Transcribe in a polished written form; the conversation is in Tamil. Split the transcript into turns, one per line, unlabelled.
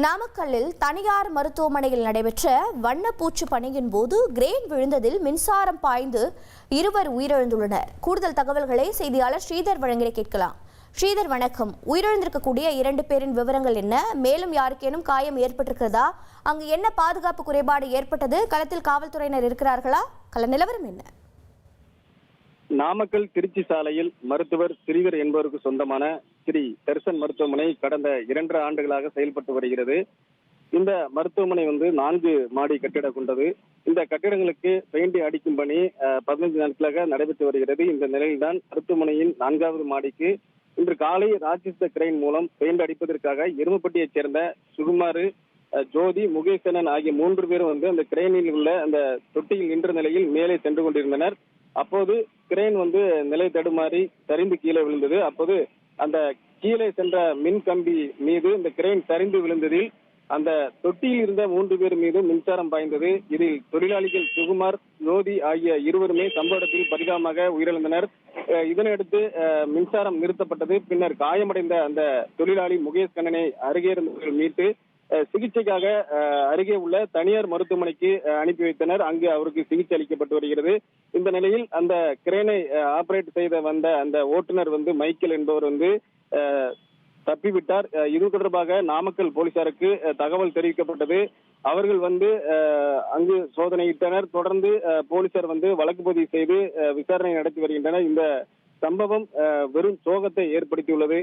நாமக்கல்லில் தனியார் மருத்துவமனையில் நடைபெற்ற வண்ணப்பூச்சு பணியின் போது கிரேன் விழுந்ததில் மின்சாரம் பாய்ந்து இருவர் உயிரிழந்துள்ளனர். கூடுதல் தகவல்களை செய்தியாளர் ஸ்ரீதர் வழங்கிட கேட்கலாம். ஸ்ரீதர், வணக்கம். உயிரிழந்திருக்கக்கூடிய 2 பேரின் விவரங்கள் என்ன? மேலும் யாருக்கேனும் காயம் ஏற்பட்டிருக்கிறதா? அங்கு என்ன பாதுகாப்பு குறைபாடு ஏற்பட்டது? களத்தில் காவல்துறையினர் இருக்கிறார்களா? கள நிலவரம் என்ன?
நாமக்கல் திருச்சி சாலையில் மருத்துவர் ஸ்ரீதர் என்பவருக்கு சொந்தமான ஸ்ரீ தர்சன் மருத்துவமனை கடந்த 2.5 ஆண்டுகளாக செயல்பட்டு வருகிறது. இந்த மருத்துவமனை 4 மாடி கட்டிடம் கொண்டது. இந்த கட்டிடங்களுக்கு பெயிண்ட் அடிக்கும் பணி 15 நாட்களாக நடைபெற்று வருகிறது. இந்த நிலையில்தான் மருத்துவமனையின் 4வது மாடிக்கு இன்று காலை ராட்சச கிரைன் மூலம் பெயிண்ட் அடிப்பதற்காக எருமப்பட்டியைச் சேர்ந்த சுகுமாறு, ஜோதி, முகேசனன் ஆகிய 3 பேரும் அந்த கிரைனில் உள்ள அந்த தொட்டியில் நின்ற நிலையில் மேலே சென்று கொண்டிருந்தனர். அப்போது கிரேன் நிலை தடுமாறி சரிந்து கீழே விழுந்தது. அப்போது அந்த கீழே சென்ற மின் கம்பி மீது இந்த கிரேன் சரிந்து விழுந்ததில் அந்த தொட்டியில் இருந்த 3 பேர் மீது மின்சாரம் பாய்ந்தது. இதில் தொழிலாளிகள் சுகுமார், ஜோதி ஆகிய இருவருமே சம்பவ இடத்தில் பரிதாபமாக உயிரிழந்தனர். இதனையடுத்து மின்சாரம் நிறுத்தப்பட்டது. பின்னர் காயமடைந்த அந்த தொழிலாளி முகேஷ் கண்ணனை அருகே இருந்தவர்கள் மீட்டு சிகிச்சைக்காக அருகே உள்ள தனியார் மருத்துவமனைக்கு அனுப்பி வைத்தனர். அங்கு அவருக்கு சிகிச்சை அளிக்கப்பட்டு வருகிறது. இந்த நிலையில் அந்த கிரேனை ஆபரேட் செய்த வந்த அந்த ஓட்டுநர் மைக்கேல் என்பவர் தப்பிவிட்டார். இது தொடர்பாக நாமக்கல் போலீசாருக்கு தகவல் தெரிவிக்கப்பட்டது. அவர்கள் அங்கு சோதனையிட்டனர். தொடர்ந்து போலீசார் வழக்கு பதிவு செய்து விசாரணை நடத்தி வருகின்றனர். இந்த சம்பவம் வெறும் சோகத்தை ஏற்படுத்தியுள்ளது.